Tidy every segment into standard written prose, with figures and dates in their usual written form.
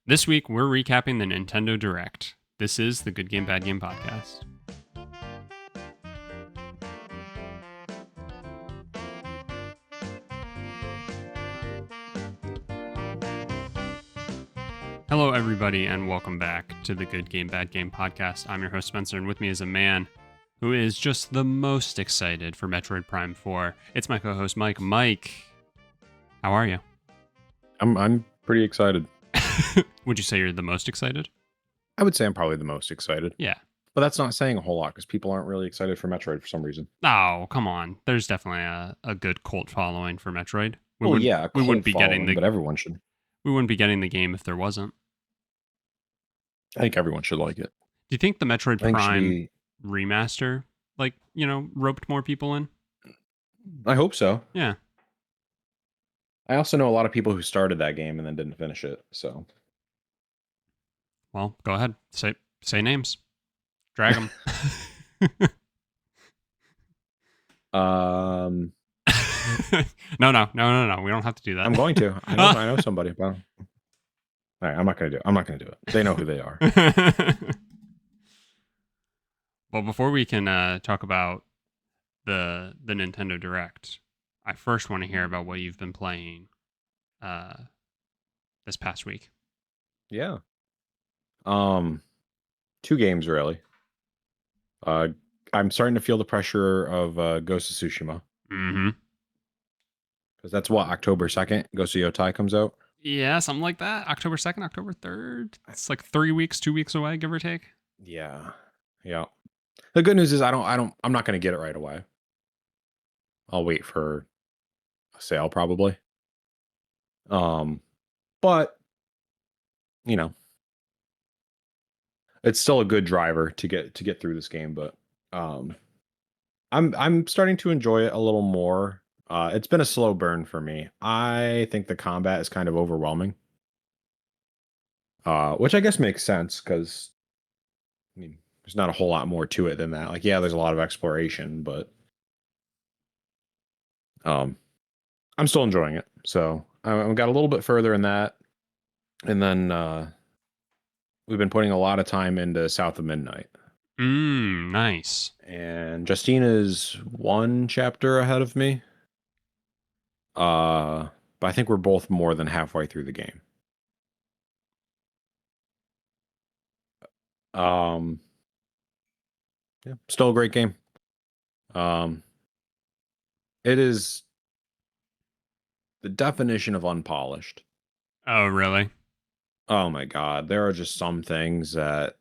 This week, we're recapping the Nintendo Direct. This is the Good Game, Bad Game podcast. Hello, everybody, and welcome back to the Good Game, Bad Game podcast. I'm your host, Spencer, and with me is a man who is just the most excited for Metroid Prime 4. It's my co-host, Mike. Mike, how are you? I'm pretty excited. Would you say you're the most excited? I would say I'm probably the most excited. Yeah. But that's not saying a whole lot because people aren't really excited for Metroid for some reason. Oh, come on. There's definitely a good cult following for Metroid. We Wouldn't be getting but everyone should. We wouldn't be getting the game if there wasn't. I think everyone should like it. Do you think the Metroid I think Prime remaster, roped more people in? I hope so. Yeah. I also know a lot of people who started that game and then didn't finish it. So, well, go ahead. Say names. Drag them. No. We don't have to do that. I'm going to. I know somebody. But all right, I'm not going to do it. I'm not going to do it. They know who they are. Well, before we can talk about the Nintendo Direct, I first want to hear about what you've been playing this past week. Yeah. 2 games really. I'm starting to feel the pressure of Ghost of Tsushima. Mm-hmm. Because that's what, October 2nd, Ghost of Yotai comes out? Yeah, something like that. October 2nd, October 3rd. It's like 3 weeks, 2 weeks away, give or take. Yeah. The good news is I'm not going to get it right away. I'll wait for a sale probably. But it's still a good driver to get through this game, but I'm starting to enjoy it a little more. It's been a slow burn for me. I think the combat is kind of overwhelming. Which I guess makes sense because there's not a whole lot more to it than that. Like, yeah, there's a lot of exploration, but I'm still enjoying it. So I've got a little bit further in that. And then we've been putting a lot of time into South of Midnight. Nice. And Justina's 1 chapter ahead of me. But I think we're both more than halfway through the game. Yeah, still a great game. It is the definition of unpolished. Oh, really? Oh my god, there are just some things that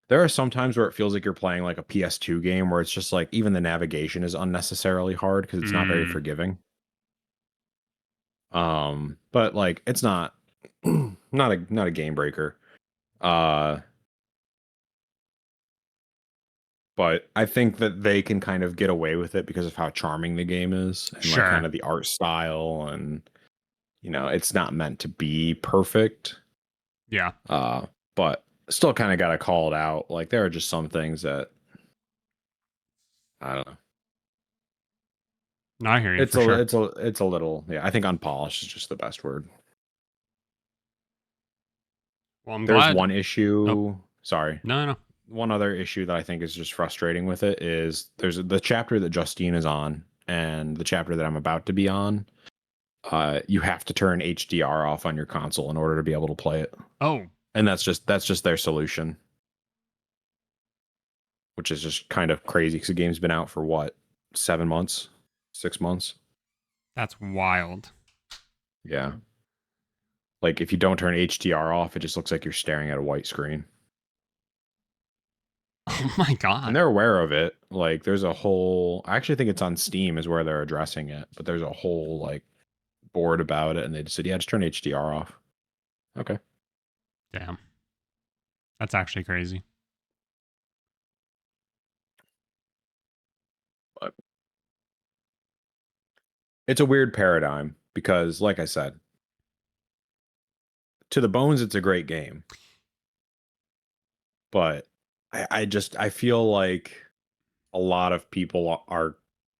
there are some times where it feels like you're playing like a PS2 game where it's just like even the navigation is unnecessarily hard because it's not very forgiving. But like it's not not a game breaker. But I think that they can kind of get away with it because of how charming the game is and Sure. like kind of the art style, and it's not meant to be perfect. Yeah. But still kind of got to call it out. Like there are just some things that I don't know. No, I hear you. It's a little, yeah. I think unpolished is just the best word. Well, I'm There's glad. one issue. Oh. Sorry. No. One other issue that I think is just frustrating with it is there's the chapter that Justine is on and the chapter that I'm about to be on. You have to turn HDR off on your console in order to be able to play it. Oh. And that's just their solution. Which is just kind of crazy because the game's been out for what, 7 months? 6 months? That's wild. Yeah. Like if you don't turn HDR off, it just looks like you're staring at a white screen. Oh my god. And they're aware of it. Like there's a whole, I actually think it's on Steam is where they're addressing it, but there's a whole like board about it and they just said, yeah, just turn HDR off. Okay. Damn. That's actually crazy. But it's a weird paradigm because like I said, to the bones, it's a great game. But I feel like a lot of people are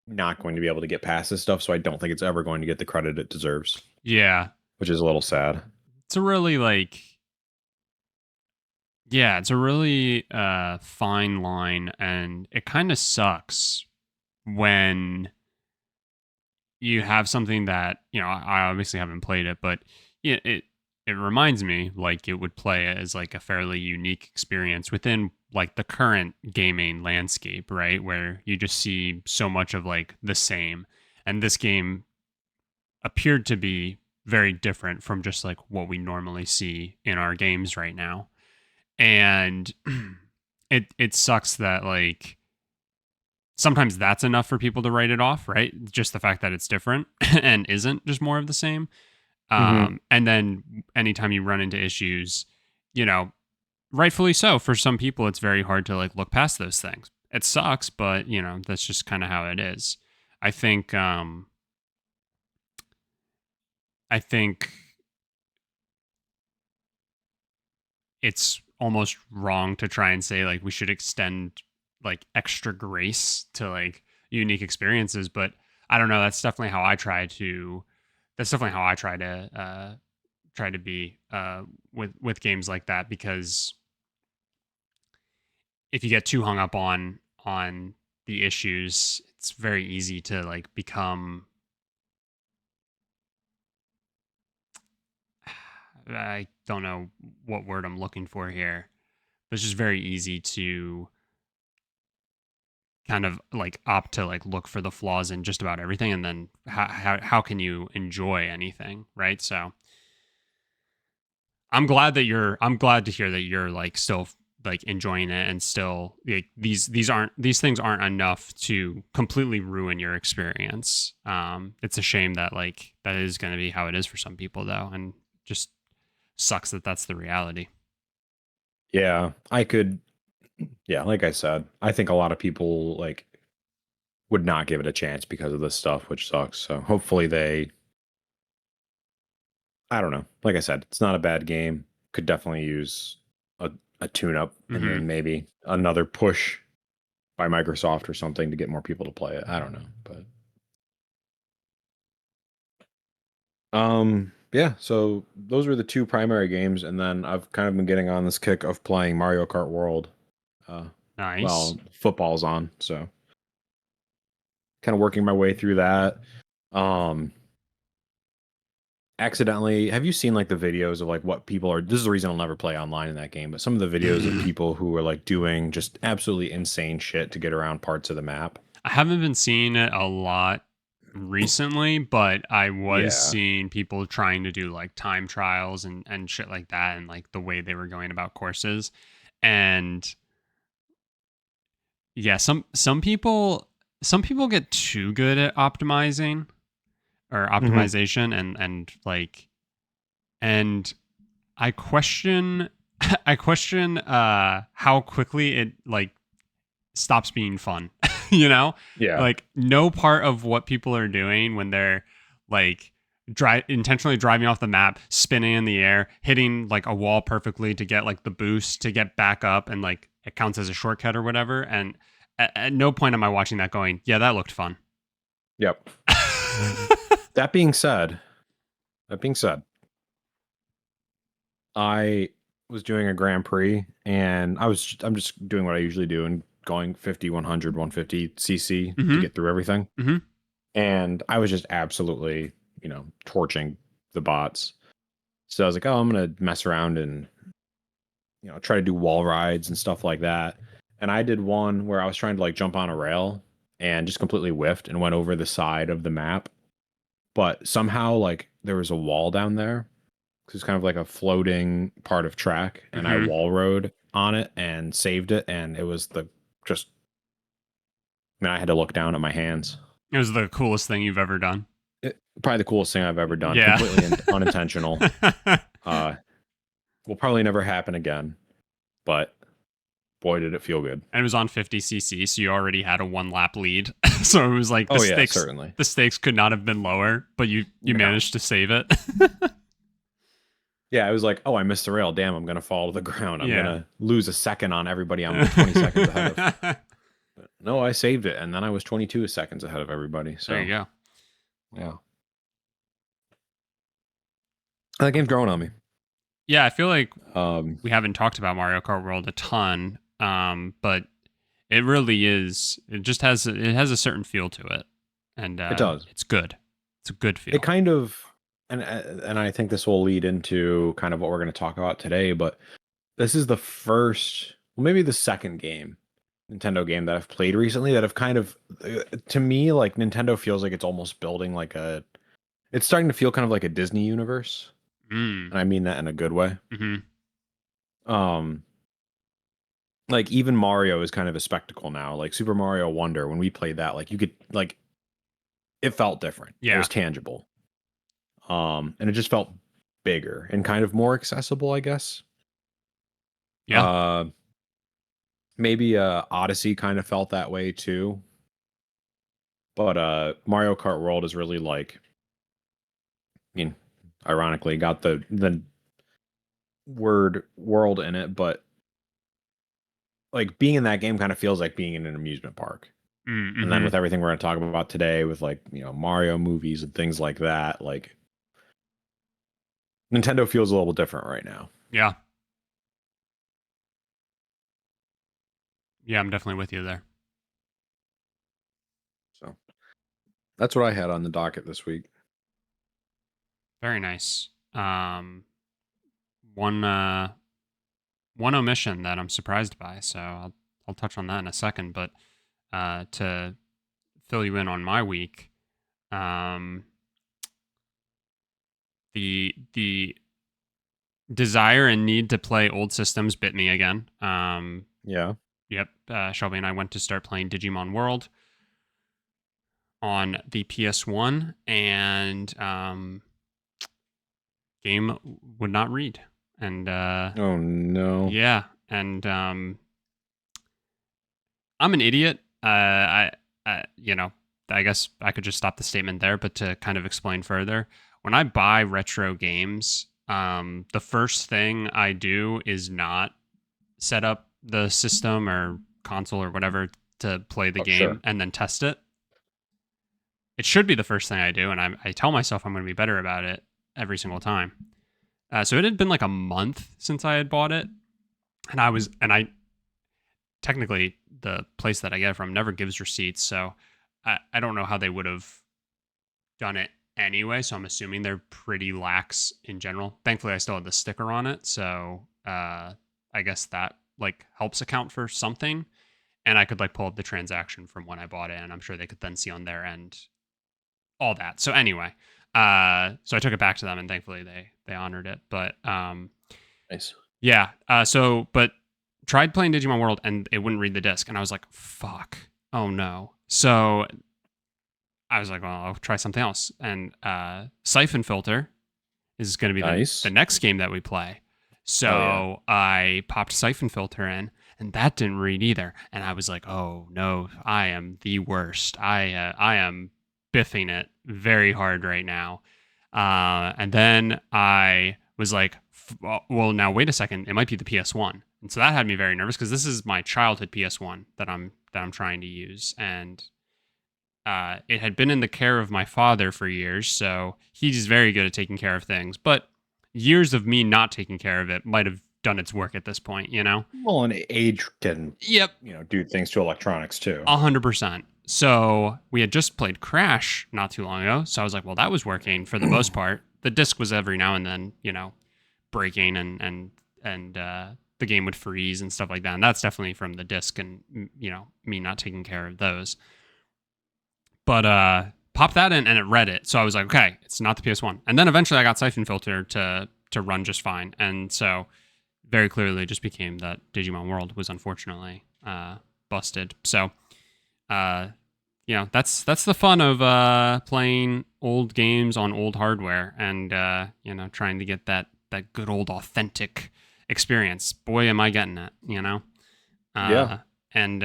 not going to be able to get past this stuff, so I don't think it's ever going to get the credit it deserves. Yeah. Which is a little sad. it's a really like yeah, it's a really fine line, and it kind of sucks when you have something that I obviously haven't played it, but it reminds me like it would play as like a fairly unique experience within like the current gaming landscape, right? Where you just see so much of like the same, and this game appeared to be very different from just like what we normally see in our games right now. And it sucks that like sometimes that's enough for people to write it off, right? Just the fact that it's different and isn't just more of the same. Hmm. And then anytime you run into issues, you know, rightfully so, for some people, it's very hard to like look past those things. It sucks, but that's just kind of how it is. I think, I think it's almost wrong to try and say like we should extend like extra grace to like unique experiences, but I don't know. That's definitely how I try to be with games like that, because if you get too hung up on the issues, it's very easy to like become I don't know what word I'm looking for here, but it's just very easy to kind of like opt to like look for the flaws in just about everything, and then how can you enjoy anything, right? So I'm glad to hear that you're like still like enjoying it, and still like these things aren't enough to completely ruin your experience. It's a shame that like that is going to be how it is for some people though, and just sucks that that's the reality. Yeah, I could. Yeah, like I said, I think a lot of people like would not give it a chance because of this stuff, which sucks. So hopefully they, I don't know. Like I said, it's not a bad game. Could definitely use a, a tune up and Hmm. then maybe another push by Microsoft or something to get more people to play it. I don't know, but yeah, so those were the two primary games, and then I've kind of been getting on this kick of playing Mario Kart World. Uh Nice. well, football's on, so kind of working my way through that. Um accidentally, have you seen like the videos of like what people are, this is the reason I'll never play online in that game, but some of the videos of I people who are like doing just absolutely insane shit to get around parts of the map? haven't been seeing it a lot recently, but I was Yeah. seeing people trying to do like time trials and shit like that, and like the way they were going about courses. And yeah, some people get too good at optimizing or Hmm. optimization, and like and I question I question how quickly it like stops being fun. you know? Yeah. Like no part of what people are doing when they're like intentionally driving off the map, spinning in the air, hitting like a wall perfectly to get like the boost to get back up, and like it counts as a shortcut or whatever. And at no point am I watching that going, yeah, that looked fun. Yep. That being said, that being said, I was doing a Grand Prix and I'm just doing what I usually do and going 50, 100, 150 cc to Mm-hmm. get through everything. Mm-hmm. And I was just absolutely, torching the bots. So I was like, oh, I'm gonna mess around and try to do wall rides and stuff like that. And I did one where I was trying to like jump on a rail and just completely whiffed and went over the side of the map. But somehow like there was a wall down there, because it's kind of like a floating part of track, and I Mm-hmm. wall rode on it and saved it, and it was the just. I mean, I had to look down at my hands. It was the coolest thing you've ever done. Probably the coolest thing I've ever done. Yeah. Completely unintentional. Uh, will probably never happen again. But boy, did it feel good. And it was on 50cc, so you already had a 1 lap lead. So it was like Oh yeah, certainly. the stakes could not have been lower, but you No. managed to save it. Yeah, I was like, oh, I missed the rail. Damn, I'm gonna fall to the ground. I'm Yeah. gonna lose a second on everybody I'm 20 seconds ahead of. But no, I saved it, and then I was 22 seconds ahead of everybody. There you So go. yeah, that game's growing on me. Yeah, I feel like Um, we haven't talked about Mario Kart World a ton, but it really is. It has a certain feel to it, and it does. it's good. It's a good It feel. kind of, and I think this will lead into kind of what we're going to talk about today. But this is the first, well, maybe the second Nintendo game that I've played recently that have kind of, to me, like Nintendo feels like it's almost building like it's starting to feel kind of like a Disney universe, Mm. and I mean that in a good way. Hmm. Um, like even Mario is kind of a spectacle now. Like Super Mario Wonder, when we played that, like you could like it felt different. It Yeah. was tangible. And it just felt bigger and kind of more accessible, I guess. Yeah. Uh, maybe Odyssey kind of felt that way too. But Mario Kart World is really like, I mean, ironically, got the word world in it, but like being in that game kind of feels like being in an amusement park. And then Mm-hmm. with everything we're going to talk about today, with like Mario movies and things like that, like Nintendo feels a little different right now. Yeah. Yeah. I'm definitely with you there. So that's what I had on the docket this week. Very nice. One one omission that I'm surprised by, so I'll touch on that in a second. But to fill you in on my week, um, the desire and need to play old systems bit me again. Yeah. Yep, Shelby and I went to start playing Digimon World on the PS1, and game would not read, and Oh no. yeah, and I'm an idiot. I guess I could just stop the statement there, but to kind of explain further, when I buy retro games, the first thing I do is not set up the system or console or whatever to play the Oh, game sure. and then test it. It should be the first thing I do, and I tell myself I'm going to be better about it every single time. So it had been like a month since I had bought it, and I technically the place that I get it from never gives receipts, so I don't know how they would have done it anyway. So I'm assuming they're pretty lax in general. Thankfully, I still had the sticker on it, so I guess that like helps account for something. And I could like pull up the transaction from when I bought it, and I'm sure they could then see on their end all that. So anyway, so I took it back to them, and thankfully they honored it. But Nice. yeah, but tried playing Digimon World, and it wouldn't read the disc, and I was like, fuck, oh no. So I was like, well, I'll try something else. And Siphon Filter is going to be the Nice. next game that we play. Oh yeah. So I popped Siphon Filter in, and that didn't read either. And I was like, oh no, I am the worst. I am biffing it very hard right now. And then I was like, well, now wait a second, it might be the PS1. And so that had me very nervous because this is my childhood PS1 that I'm trying to use, and it had been in the care of my father for years, so he's very good at taking care of things. But years of me not taking care of it might have done its work at this point, you know? Well, and age can Yep, do things to electronics too. 100%. So we had just played Crash not too long ago, so I was like, well, that was working for the most part. The disc was every now and then, breaking and the game would freeze and stuff like that. And that's definitely from the disc and me not taking care of those. But popped that in and it read it. So I was like, okay, it's not the PS1. And then eventually I got Siphon Filter to run just fine. And so very clearly it just became that Digimon World was unfortunately busted. So that's the fun of playing old games on old hardware and trying to get that good old authentic experience. Boy, am I getting it. Yeah. And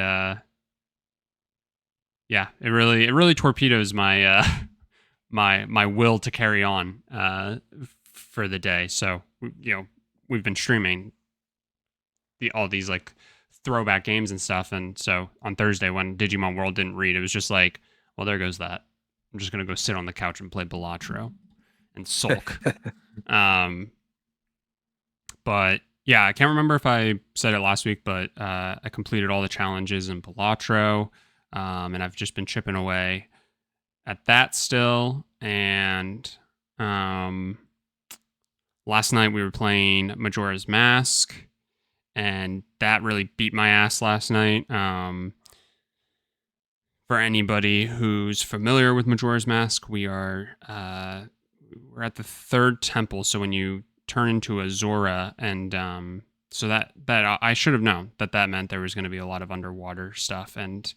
yeah, it really torpedoes my my will to carry on for the day. So we've been streaming all these like throwback games and stuff, and so on Thursday when Digimon World didn't read, it was just like, well, there goes that. I'm just gonna go sit on the couch and play Balatro and sulk. um, But yeah, I can't remember if I said it last week, but I completed all the challenges in Balatro, and I've just been chipping away at that still. And um, last night we were playing Majora's Mask, and that really beat my ass last night. For anybody who's familiar with Majora's Mask, we're at the third temple. So when you turn into a Zora, and so that I should have known that meant there was going to be a lot of underwater stuff. And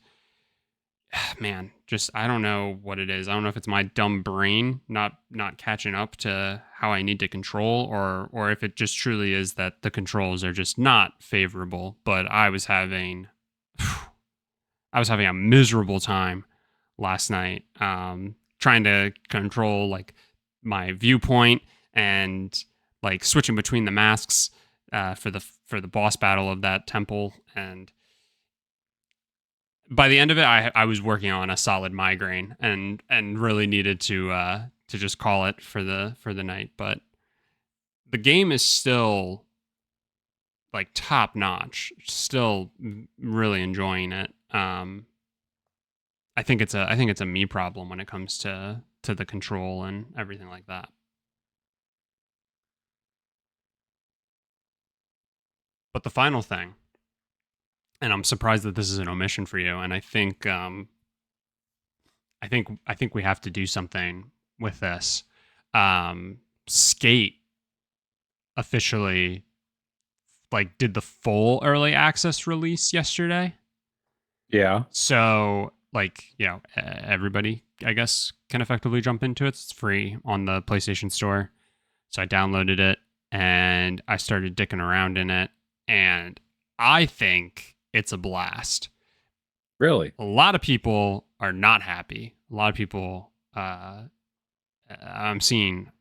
man, just I don't know what it is. I don't know if it's my dumb brain not catching up to how I need to control, or if it just truly is that the controls are just not favorable. But I was having a miserable time last night, trying to control like my viewpoint and like switching between the masks for the boss battle of that temple. And by the end of it, I was working on a solid migraine and really needed to just call it for the night. But the game is still like top notch. Still really enjoying it. I think it's a me problem when it comes to the control and everything like that. But the final thing, and I'm surprised that this is an omission for you, and I think we have to do something with this. Skate officially like did the full early access release yesterday. Yeah. So like, everybody I guess can effectively jump into it. It's free on the PlayStation Store. So I downloaded it and I started dicking around in it, and I think it's a blast. Really? A lot of people are not happy. A lot of people, I'm seeing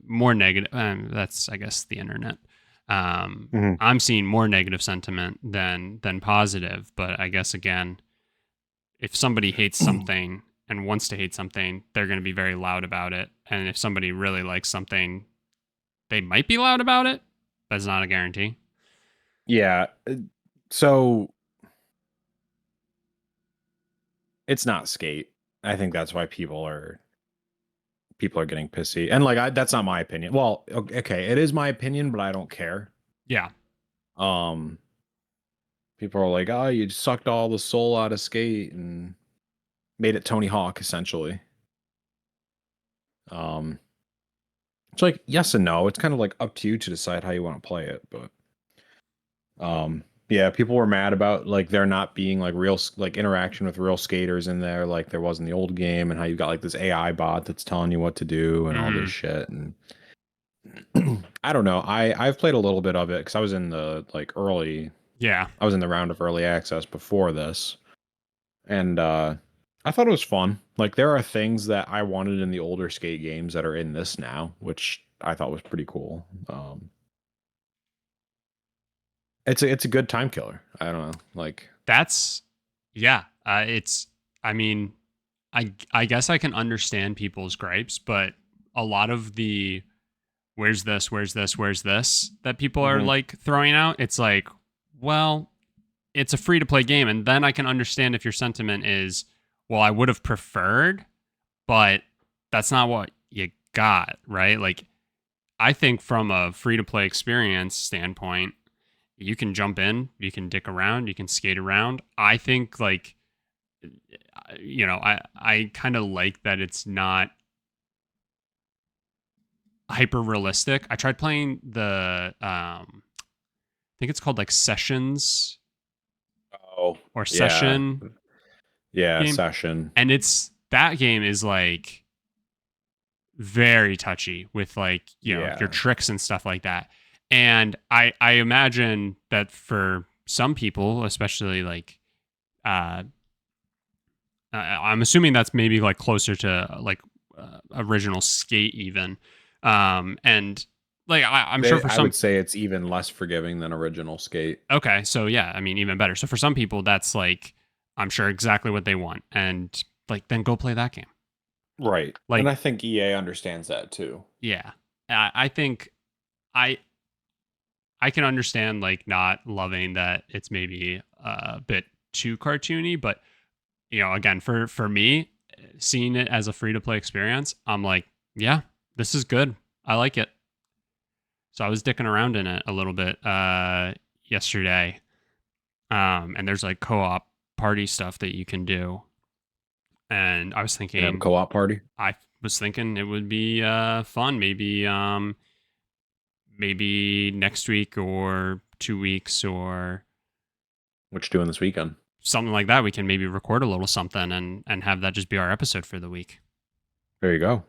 more negative. That's, I guess, the internet. Hmm. I'm seeing more negative sentiment than positive. But I guess again, if somebody hates something and wants to hate something, they're going to be very loud about it. And if somebody really likes something, they might be loud about it, but it's not a guarantee. Yeah. So it's not Skate. I think that's why people are getting pissy. And like that's not my opinion. Well, okay, it is my opinion, but I don't care. Yeah. Um People are like, "Oh, you sucked all the soul out of Skate and made it Tony Hawk essentially." Um it's like yes and no. It's kind of like up to you to decide how you want to play it, but yeah, people were mad about like there not being like real like interaction with real skaters in there like there was in the old game, and how you got like this AI bot that's telling you what to do and all this Hmm. shit. And I don't know. I've played a little bit of it because I was in the like early Yeah. I was in the round of early access before this. And I thought it was fun. Like there are things that I wanted in the older Skate games that are in this now, which I thought was pretty cool. It's a good time killer. I don't know. Like That's yeah. It's I mean, I guess I can understand people's gripes, but a lot of the where's this that people are mhm. like throwing out, it's like, well, it's a free to play game, and then I can understand if your sentiment is, well, I would have preferred, but that's not what you got, right? Like I think from a free to play experience standpoint, you can jump in, you can dick around, you can skate around. I think like I kind of like that it's not hyper realistic. I tried playing the I think it's called like Sessions Oh, or yeah. Session Yeah, game, Session. and it's that game is like very touchy with like, your Yeah. tricks and stuff like that. And I imagine that for some people, especially like uh I'm assuming that's maybe like closer to like original Skate even. And like I'm sure for I some. would say it's even less forgiving than original Skate. Okay, so yeah, I mean even better. So for some people, that's like I'm sure exactly what they want, and like then go play that game. Right. And Like I think EA understands that too. yeah, I think I I can understand like not loving that it's maybe a bit too cartoony, but again, for me, seeing it as a free to play experience, I'm like, yeah, this is good. I like it. So I was dicking around in it a little bit yesterday. And there's like co-op party stuff that you can do. And I was And have a thinking co-op party. I was thinking it would be fun, maybe next week or 2 weeks or What you doing this weekend? something like that. We can maybe record a little something and have that just be our episode for the week. There you go.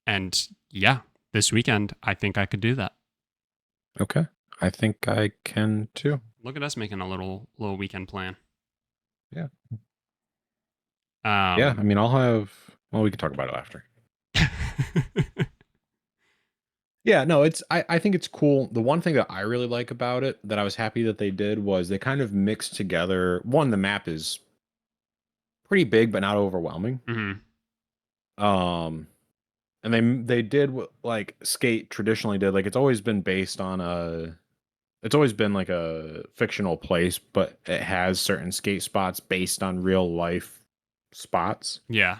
And yeah, this weekend I think I could do that. Okay. I think I can too. Look at us making a little weekend plan. Yeah. Yeah. I Um mean, I'll have. Well, we can talk about it after. Yeah. No, it's. I think it's cool. The one thing that I really like about it that I was happy that they did was they kind of mixed together. One, the map is pretty big, but not overwhelming. Mhm. Um, and they did what like Skate traditionally did. Like it's always been based on a. It's always been like a fictional place, but it has certain skate spots based on real life spots. Yeah.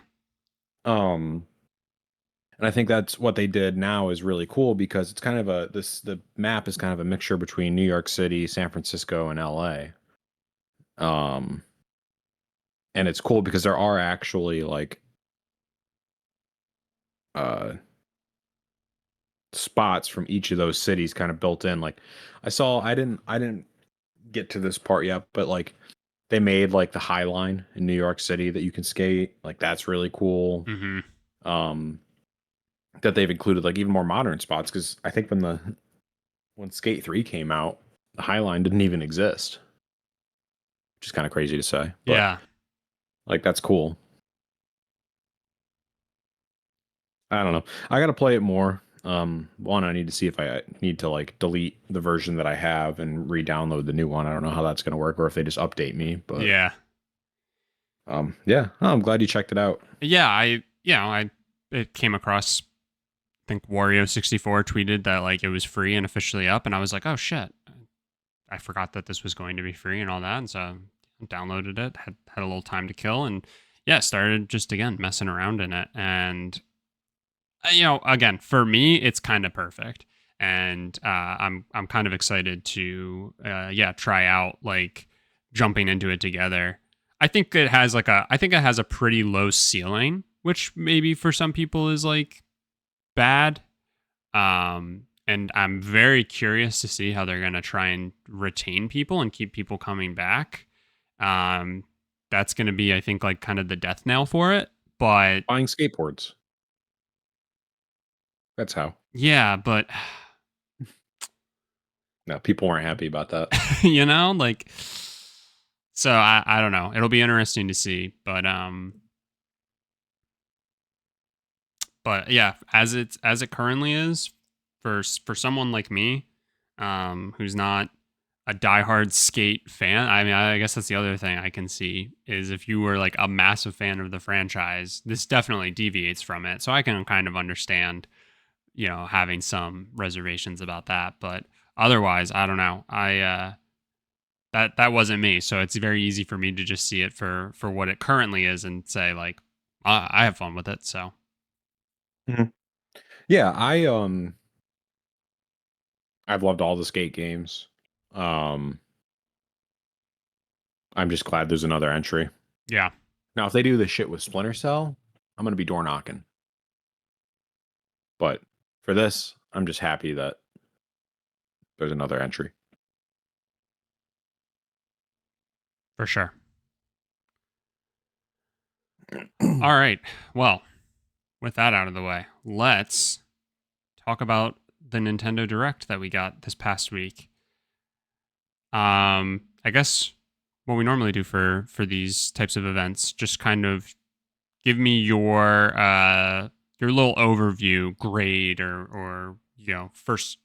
Um, and I think that's what they did now is really cool because it's kind of the map is kind of a mixture between New York City, San Francisco, and LA. Um, and it's cool because there are actually like uh spots from each of those cities kind of built in. Like I didn't get to this part yet, but like they made like the High Line in New York City that you can skate. Like that's really cool. Mhm. Um, that they've included like even more modern spots because I think when Skate 3 came out, the High Line didn't even exist, which is kind of crazy to say, but Yeah. like that's cool. I don't know. I got to play it more. One, I need to see if I need to like delete the version that I have and re-download the new one. I don't know how that's going to work or if they just update me, but Yeah. yeah, oh, I'm glad you checked it out. Yeah, I it came across I think Wario64 tweeted that like it was free and officially up and I was like, "Oh shit. I forgot that this was going to be free and all that." And so I downloaded it, had a little time to kill and yeah, started just again messing around in it and again, for me it's kind of perfect. And I'm kind of excited to yeah, try out like jumping into it together. I think it has a pretty low ceiling, which maybe for some people is like bad. And I'm very curious to see how they're going to try and retain people and keep people coming back. Um, that's going to be, I think, like kind of the death knell for it. But Buying skateboards. That's how. yeah, but No, people weren't happy about that. like, so I don't know. It'll be interesting to see, but yeah, as it currently is, for someone like me, who's not a diehard skate fan. I mean, I guess that's the other thing I can see is if you were like a massive fan of the franchise, this definitely deviates from it. So I can kind of understand, having some reservations about that. But otherwise, I don't know. That wasn't me. So it's very easy for me to just see it for what it currently is and say like, I have fun with it. So Mhm. Yeah, I've loved all the skate games. Um, I'm just glad there's another entry. yeah, Now, if they do this shit with Splinter Cell, I'm gonna be door knocking. But for this, I'm just happy that there's another entry. for sure. All right. Well, with that out of the way, let's talk about the Nintendo Direct that we got this past week. I guess what we normally do for these types of events, just kind of give me your little overview grade or first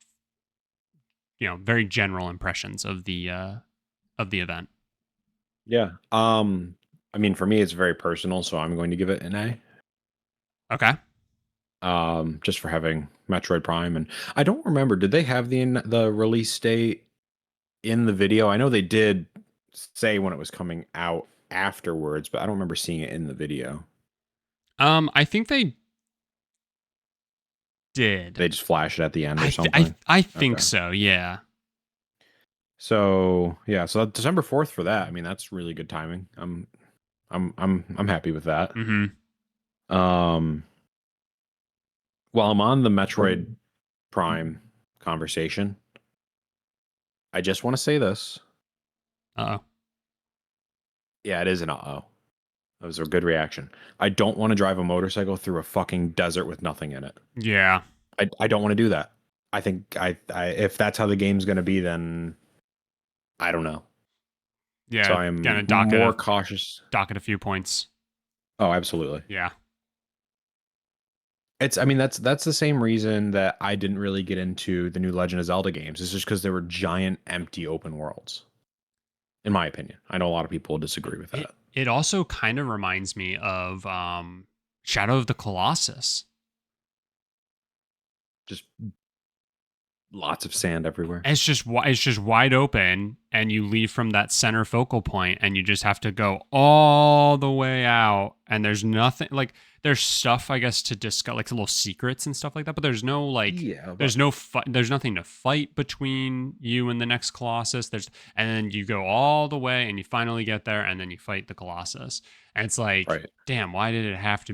very general impressions of the event. Yeah. I mean, for me, it's very personal, so I'm going to give it an A. Okay. just for having Metroid Prime. And I don't remember, did they have the release date in the video? I know they did say when it was coming out afterwards, but I don't remember seeing it in the video. I think they did. They just flash it at the end or I something. I think Okay. so. Yeah. So yeah, so December 4th for that. I mean, that's really good timing. I'm happy with that. Mm-hmm. Um, while I'm on the Metroid Prime conversation, I just want to say this. Uh-oh. Yeah, it is an uh-oh. That was a good reaction. I don't want to drive a motorcycle through a fucking desert with nothing in it. Yeah. I don't want to do that. I think I if that's how the game's going to be, then I don't know. So Yeah. I'm Gonna more cautious. docket a few points. Oh, absolutely. Yeah. It's I mean that's the same reason that I didn't really get into the new Legend of Zelda games. It's just because they were giant empty open worlds. In my opinion. I know a lot of people disagree with It that. it also kind of reminds me of Shadow of the Colossus. Just lots of sand everywhere. It's just wide open, and you leave from that center focal point, and you just have to go all the way out, and there's nothing like there's stuff I guess to discuss, like little secrets and stuff like that, but there's no like Yeah, but there's nothing to fight between you and the next Colossus. And then you go all the way and you finally get there, and then you fight the Colossus, and it's like, right. damn, why did it have to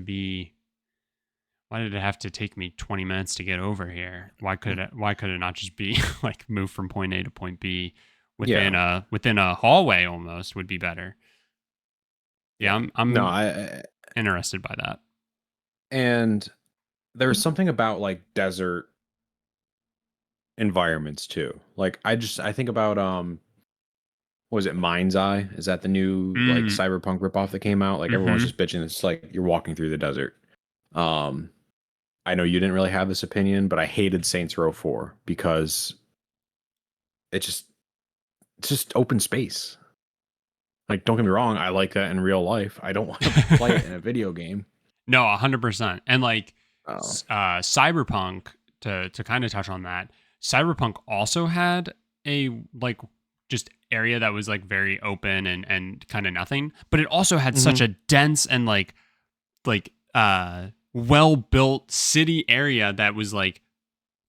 take me 20 minutes to get over here? Why could it not just be like move from point A to point B Yeah. within a hallway almost would be better. Yeah, Yeah. No, I'm I interested by that. and there's something about like desert environments too. Like I think about what was it, Mind's Eye? Is that the new like Mm, cyberpunk ripoff that came out? Like everyone's mhm. just bitching. It's like you're walking through the desert. Um I know you didn't really have this opinion, but I hated Saints Row 4 because it just it's just open space. Like don't get me wrong, I like that in real life. I don't want to play it in a video game. No, 100%. And like Oh. Cyberpunk, to kind of touch on that, Cyberpunk also had a like just area that was like very open and kind of nothing, but it also had such Mhm. a dense and well built city area that was like,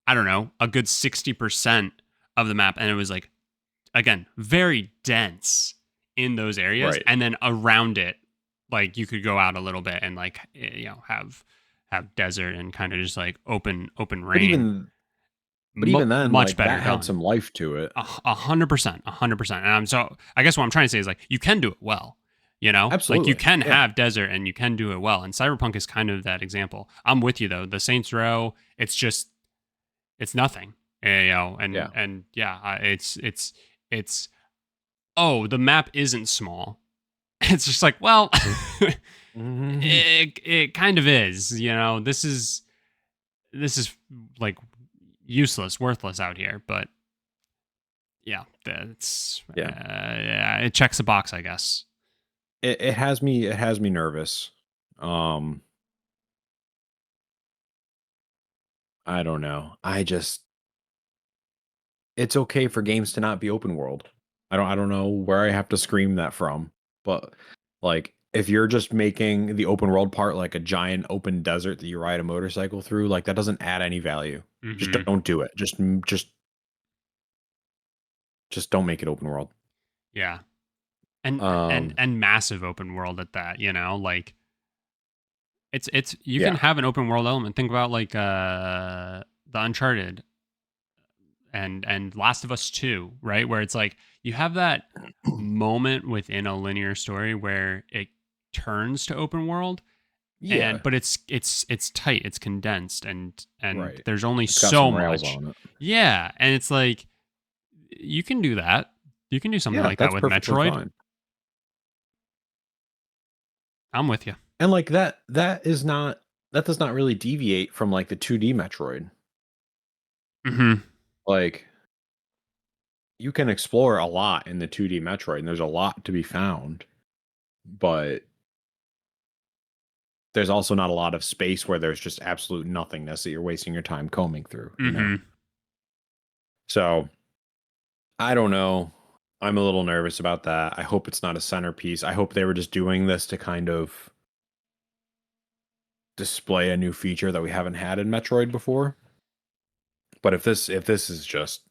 I don't know, a good 60% of the map, and it was like, again, very dense in those areas, Right. and then around it, like you could go out a little bit and like have desert and kind of just like open But rain. even but even then, Much like better that had done. some life to it. 100%, 100%. And I guess what I'm trying to say is like you can do it well. Like you Absolutely. can Yeah. have desert and you can do it well. And Cyberpunk is kind of that example. I'm with you though. The Saints Row, it's nothing. Yeah. And yeah, it's oh, the map isn't small. It's just like, well, Mhm. it kind of is. This is like useless, worthless out here. But yeah, Yeah. yeah, it checks a box, I guess. It has me nervous. Um I don't know. It's okay for games to not be open world. I don't know where I have to scream that from, but like if you're just making the open world part like a giant open desert that you ride a motorcycle through, like that doesn't add any value. Just Hmm. don't do it. Just don't make it open world. Yeah, Um and massive open world at that. Like it's you can yeah. have an open world element. Think about like the Uncharted and Last of Us 2, right? Where it's like you have that moment within a linear story where it turns to open world, Yeah, and but it's tight, it's condensed, and right. there's only It's got so some rails much. on it. Yeah, and it's like you can do that. You can do something Yeah, like that that's with perfectly Metroid. fine. I'm with you. And like that does not really deviate from like the 2D Metroid. Hmm. Like you can explore a lot in the 2D Metroid and there's a lot to be found, but there's also not a lot of space where there's just absolute nothingness that you're wasting your time combing through, you know? So I don't know. I'm a little nervous about that. I hope it's not a centerpiece. I hope they were just doing this to kind of display a new feature that we haven't had in Metroid before. But if this is just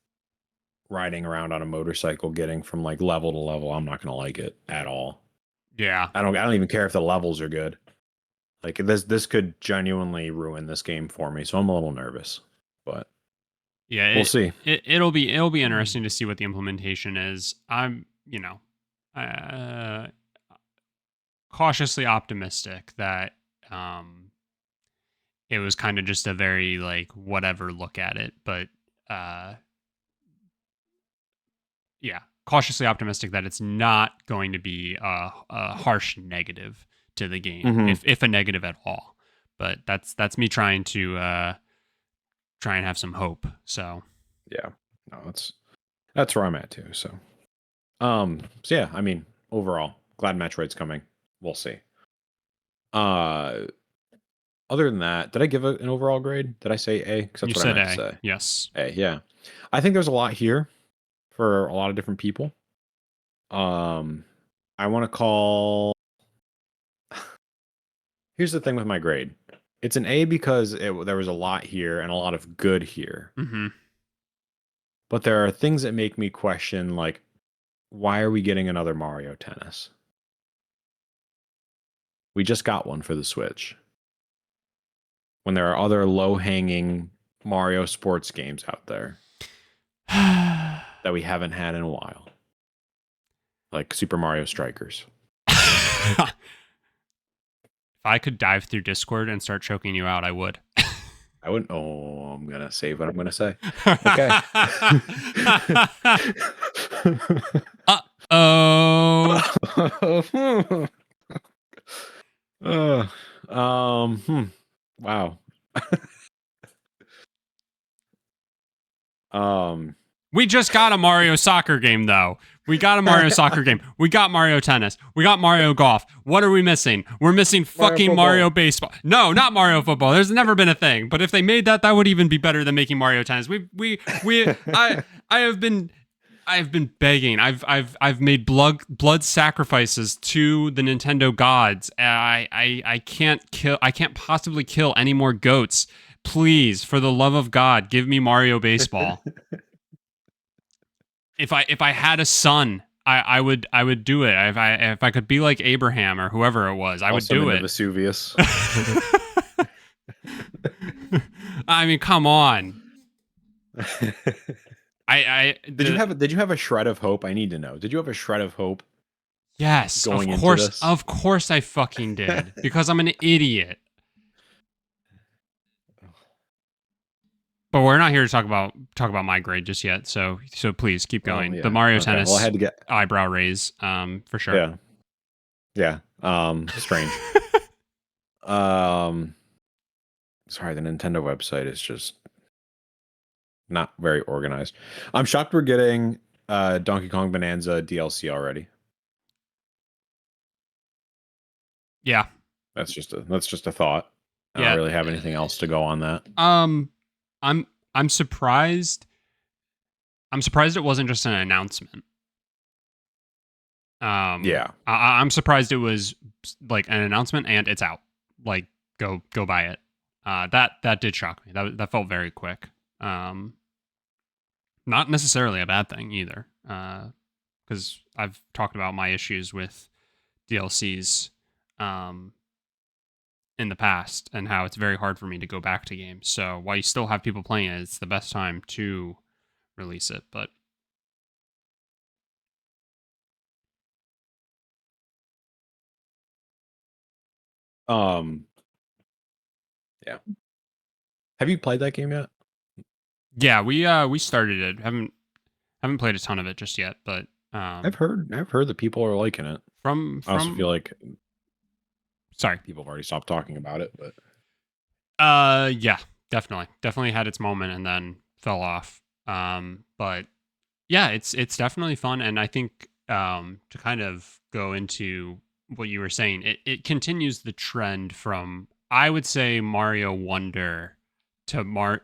riding around on a motorcycle getting from like level to level, I'm not gonna like it at all. Yeah. I don't even care if the levels are good. Like this could genuinely ruin this game for me, so I'm a little nervous. But Yeah, we'll see. It'll be interesting to see what the implementation is. I'm, cautiously optimistic that it was kind of just a very like whatever look at it, but uh yeah, cautiously optimistic that it's not going to be a harsh negative to the game, if a negative at all. But that's me trying to try and have some hope. So Yeah, no, that's where I'm at too. So yeah, I mean, overall, glad Metroid's coming. We'll see. Uh, Other than that, did I give an overall grade? Did I say A? Because you that's what I said meant to A, say. yes. A, yeah. I think there's a lot here for a lot of different people. I want to call. Here's the thing with my grade. It's an A because there was a lot here and a lot of good here. Mm-hmm. But there are things that make me question, like, why are we getting another Mario Tennis? We just got one for the Switch. When there are other low-hanging Mario sports games out there that we haven't had in a while. Like Super Mario Strikers. If I could dive through Discord and start choking you out, I would. I wouldn't. Oh, I'm gonna say what I'm gonna say. Okay. Uh-oh. Wow. We just got a Mario soccer game, though. We got a Mario soccer game. We got Mario Tennis. We got Mario Golf. What are we missing? We're missing fucking Mario Baseball. No, not Mario Football. There's never been a thing. But if they made that, that would even be better than making Mario Tennis. I've been begging. I've made blood sacrifices to the Nintendo gods. I can't possibly kill any more goats. Please, for the love of God, give me Mario Baseball. If I had a son, I would do it. If I could be like Abraham or whoever it was, I would do it. Vesuvius. I mean, come on. Did you have a shred of hope? I need to know. Did you have a shred of hope? Yes, going of course. into this? Of course I fucking did. Because I'm an idiot. But we're not here to talk about my grade just yet. So please keep going. Yeah. The Mario Okay. Tennis Well, I had to get eyebrow raise, for sure. Yeah. Strange. Sorry, the Nintendo website is just not very organized. I'm shocked we're getting Donkey Kong Bonanza DLC already. Yeah. That's just a thought. I don't really have anything else to go on that. I'm surprised. I'm surprised it wasn't just an announcement. Yeah. I'm surprised it was like an announcement and it's out. Like go buy it. That did shock me. That felt very quick. Not necessarily a bad thing either. Because I've talked about my issues with DLCs in the past and how it's very hard for me to go back to games. So while you still have people playing it, it's the best time to release it. But yeah. Have you played that game yet? yeah, we started it. Haven't played a ton of it just yet, but I've heard that people are liking it. From I also feel like sorry, people have already stopped talking about it, but yeah, definitely had its moment and then fell off. But yeah, it's definitely fun, and I think to kind of go into what you were saying, it continues the trend from, I would say, Mario Wonder to Mario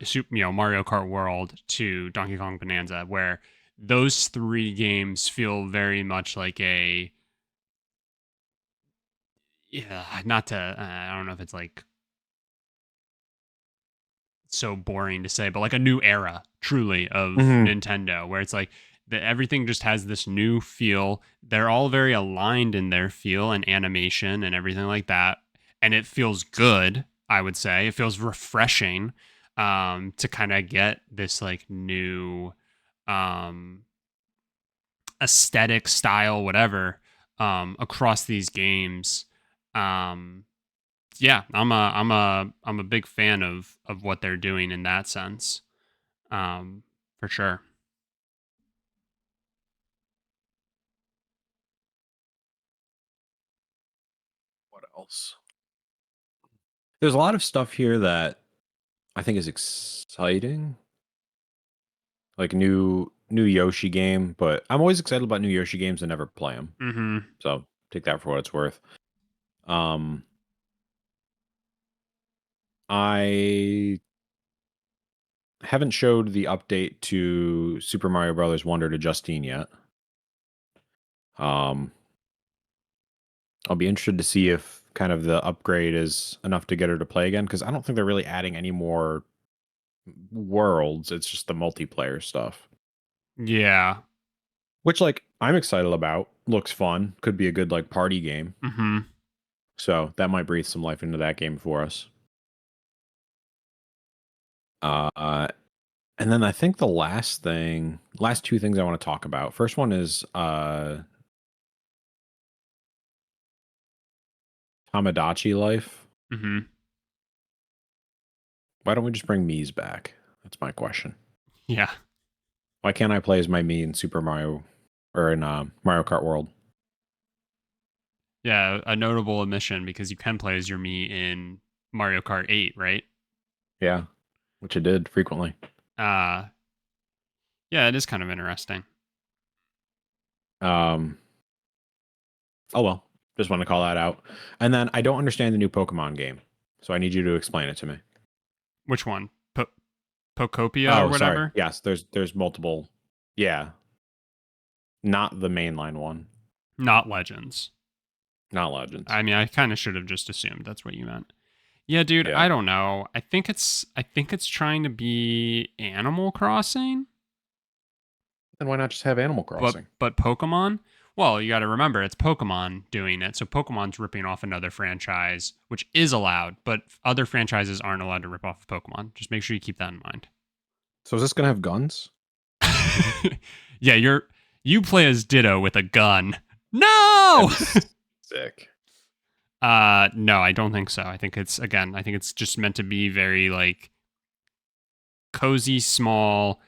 Kart World to Donkey Kong Bonanza, where those three games feel very much like a, yeah, not to, I don't know if it's like so boring to say, but like a new era, truly, of Hmm. Nintendo, where it's like that everything just has this new feel. They're all very aligned in their feel and animation and everything like that, and it feels good. I would say it feels refreshing, to kind of get this like new, um, aesthetic, style, whatever, across these games. Um, yeah, I'm a big fan of what they're doing in that sense. For sure. What else? There's a lot of stuff here that I think is exciting, like new Yoshi game. But I'm always excited about new Yoshi games and never play them. Mm-hmm. So take that for what it's worth. Um, I haven't showed the update to Super Mario Brothers Wonder to Justine yet. Um, I'll be interested to see if kind of the upgrade is enough to get her to play again, because I don't think they're really adding any more worlds. It's just the multiplayer stuff, Yeah. which like I'm excited about. Looks fun. Could be a good like party game. Mm-hmm. So that might breathe some life into that game for us. Uh, and then I think the last two things I want to talk about. First one is Tamagotchi life. Mm-hmm. Why don't we just bring Mii's back? That's my question. Yeah. Why can't I play as my Mii in Super Mario or in Mario Kart World? Yeah. A notable omission because you can play as your Mii in Mario Kart 8, right? Yeah, which I did frequently. Uh yeah, it is kind of interesting. Um, oh well, just want to call that out. And then I don't understand the new Pokemon game, so I need you to explain it to me. Which one? Pocopia or Oh, sorry. whatever? Yes, there's multiple. Yeah, not the mainline one, Not Legends. not Legends. I mean, I kind of should have just assumed that's what you meant. Yeah, dude, Yeah. I don't know. I think it's trying to be Animal Crossing. Then why not just have Animal but Crossing? but Pokemon. Well, you got to remember it's Pokemon doing it, so Pokemon's ripping off another franchise, which is allowed, but other franchises aren't allowed to rip off of Pokemon. Just make sure you keep that in mind. So is this gonna have guns? Yeah, you play as Ditto with a gun. No. That'd be sick. No, I don't think so. I think it's just meant to be very like cozy, small.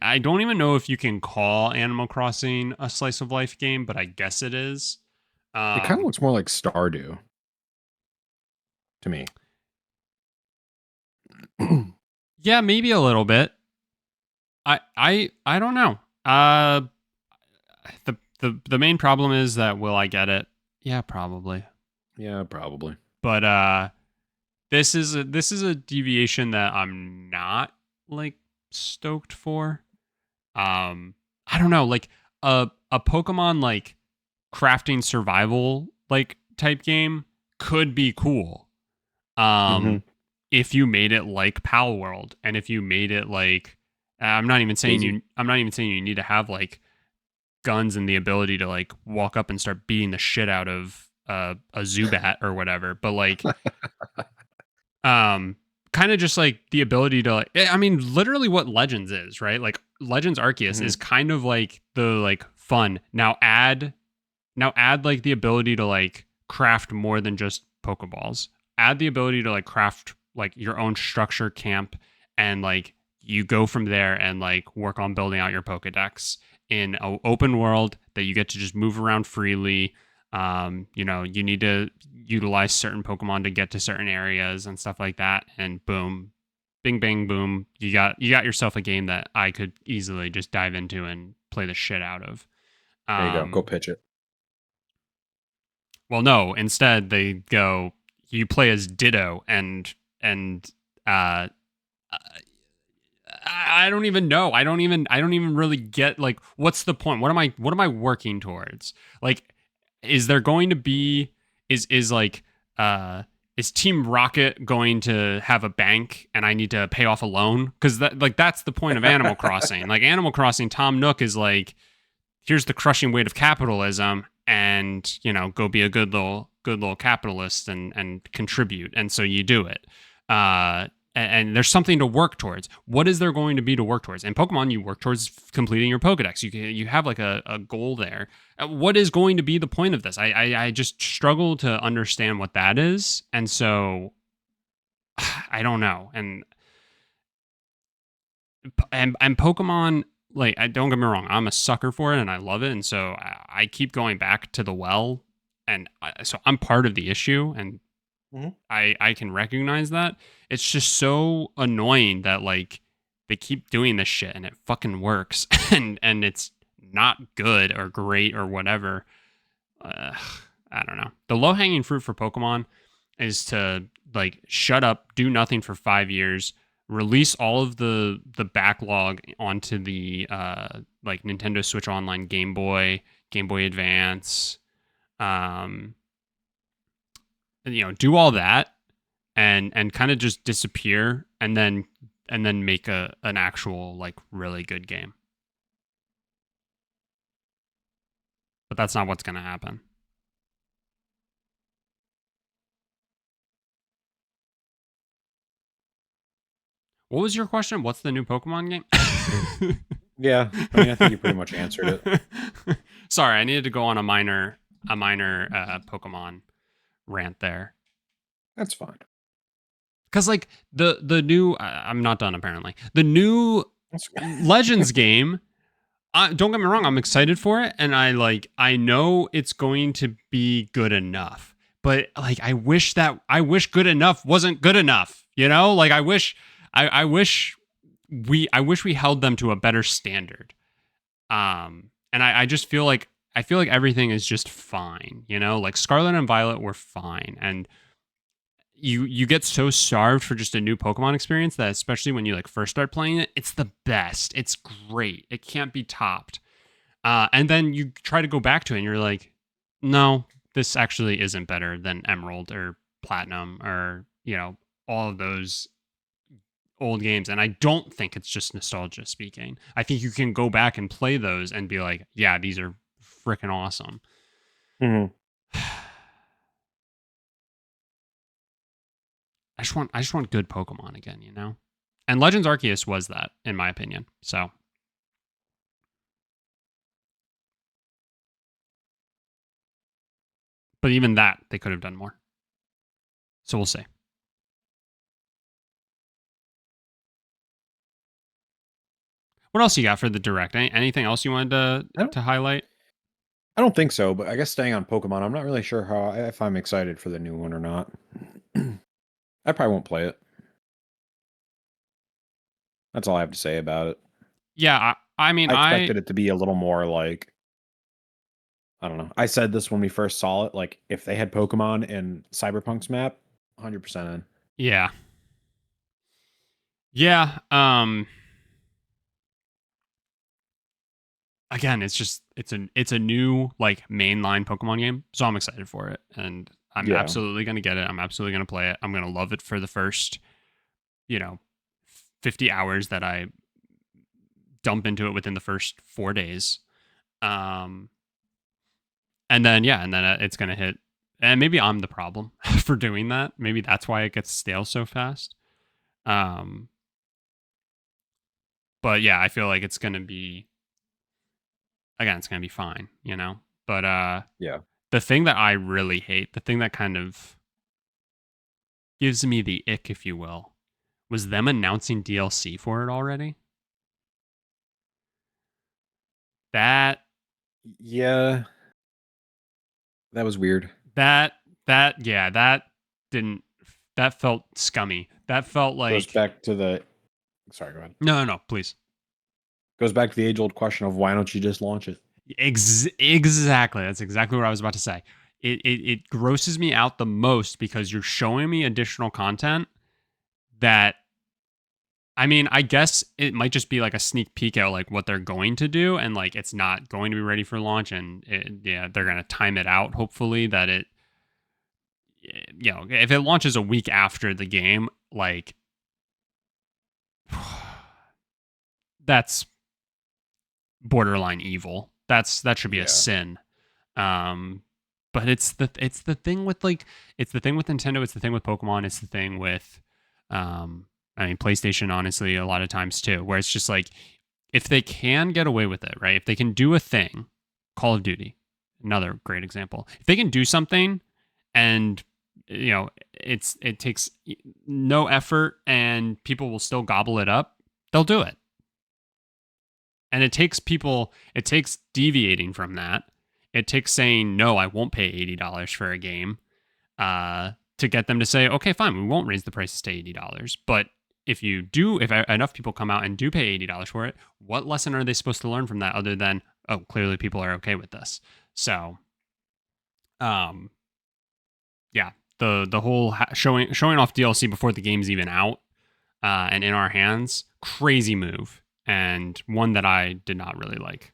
I don't even know if you can call Animal Crossing a slice of life game, but I guess it is. It kind of Um, looks more like Stardew to me. yeah, maybe a little bit. I don't know. The main problem is that will I get it? Yeah, probably. Yeah, probably. But this is a deviation that I'm not like stoked for. I don't know, like a Pokemon like crafting survival like type game could be cool. Hmm. If you made it like Pal World, and if you made it like, Daisy. I'm not even saying you need to have like guns and the ability to like walk up and start beating the shit out of a Zubat or whatever, but like, um kind of just like the ability to like, I mean literally what Legends is, right? Like Legends Arceus Hmm. is kind of like the like fun. Now add like the ability to like craft more than just Pokeballs. Add the ability to like craft like your own structure camp, and like you go from there and like work on building out your Pokedex in an open world that you get to just move around freely. You need to utilize certain Pokemon to get to certain areas and stuff like that. And boom, bing bang boom, you got yourself a game that I could easily just dive into and play the shit out of. There you go. Go Um, pitch it. Well, no. Instead, they go. You play as Ditto, and uh, I don't even know. I don't even really get like what's the point? What am I working towards? Like, is there going to be is like uh is Team Rocket going to have a bank and I need to pay off a loan? Because that's the point of Animal Crossing. Like Animal Crossing, Tom Nook is like, here's the crushing weight of capitalism, and go be a good little capitalist and contribute, and so you do it. And there's something to work towards. What is there going to be to work towards? In Pokemon, you work towards completing your Pokedex. You have like a goal there. What is going to be the point of this? I just struggle to understand what that is, and so I don't know. And Pokemon, like, I don't get me wrong, I'm a sucker for it and I love it, and so I keep going back to the well, and so I'm part of the issue, and I can recognize that. It's just so annoying that like they keep doing this shit and it fucking works, and it's not good or great or whatever. uh, I don't know. The low hanging fruit for Pokemon is to like shut up, do nothing for 5 years, release all of the backlog onto the like Nintendo Switch Online, Game Boy Advance, um, do all that and kind of just disappear, and then make an actual like really good game. But that's not what's going to happen. What was your question? What's the new Pokemon game? Yeah, I mean, I think you pretty much answered it. Sorry, I needed to go on a minor Pokemon rant there. That's fine. Cause like the new, I'm not done apparently. The new Legends game. Don't get me wrong, I'm excited for it, and I know it's going to be good enough. But like I wish good enough wasn't good enough. Like I wish we held them to a better standard. And I just feel like everything is just fine. Like Scarlet and Violet were fine, and you get so starved for just a new Pokemon experience that, especially when you like first start playing it, it's the best. It's great. It can't be topped. And then you try to go back to it and you're like, no, this actually isn't better than Emerald or Platinum or, all of those old games. And I don't think it's just nostalgia speaking. I think you can go back and play those and be like, yeah, these are freaking awesome. Mm-hmm. I just want good Pokemon again, And Legends Arceus was that, in my opinion. So, but even that, they could have done more. So we'll see. What else you got for the direct? Anything else you wanted to highlight? I don't think so, but I guess staying on Pokemon, I'm not really sure if I'm excited for the new one or not. I probably won't play it. That's all I have to say about it. Yeah, I mean, I expected it to be a little more like, I don't know. I said this when we first saw it. Like, if they had Pokemon in Cyberpunk's map, 100% in. Yeah. Yeah. Again, it's a new like mainline Pokemon game, so I'm excited for it, and I'm absolutely gonna get it. I'm absolutely gonna play it. I'm gonna love it for the first, 50 hours that I dump into it within the first 4 days. And then it's gonna hit, and maybe I'm the problem for doing that. Maybe that's why it gets stale so fast. But yeah, I feel like it's gonna be, again, it's gonna be fine, But yeah, the thing that I really hate, the thing that kind of gives me the ick, if you will, was them announcing DLC for it already. That yeah, that was weird. that didn't that felt scummy. That felt like, Goes back to the. Sorry, go ahead. No, please. Goes back to the age-old question of why don't you just launch it? Exactly. That's exactly what I was about to say. it grosses me out the most because you're showing me additional content that, I mean, I guess it might just be like a sneak peek at like what they're going to do, and like it's not going to be ready for launch, and yeah, they're gonna time it out. Hopefully, that it, if it launches a week after the game, like that's borderline evil. That should be a Yeah. sin. Um, but it's the thing with like it's the thing with Nintendo. It's the thing with Pokemon. It's the thing with, I mean, PlayStation. Honestly, a lot of times too, where it's just like if they can get away with it, right? If they can do a thing, Call of Duty, another great example. If they can do something, and it takes no effort, and people will still gobble it up, they'll do it. And it takes deviating from that. It takes saying, no, I won't pay $80 for a game, to get them to say, okay, fine, we won't raise the prices to $80. But if enough people come out and do pay $80 for it, what lesson are they supposed to learn from that other than, oh, clearly people are okay with this? So, um, yeah, the whole showing off DLC before the game's even out, and in our hands, crazy move, and one that I did not really like.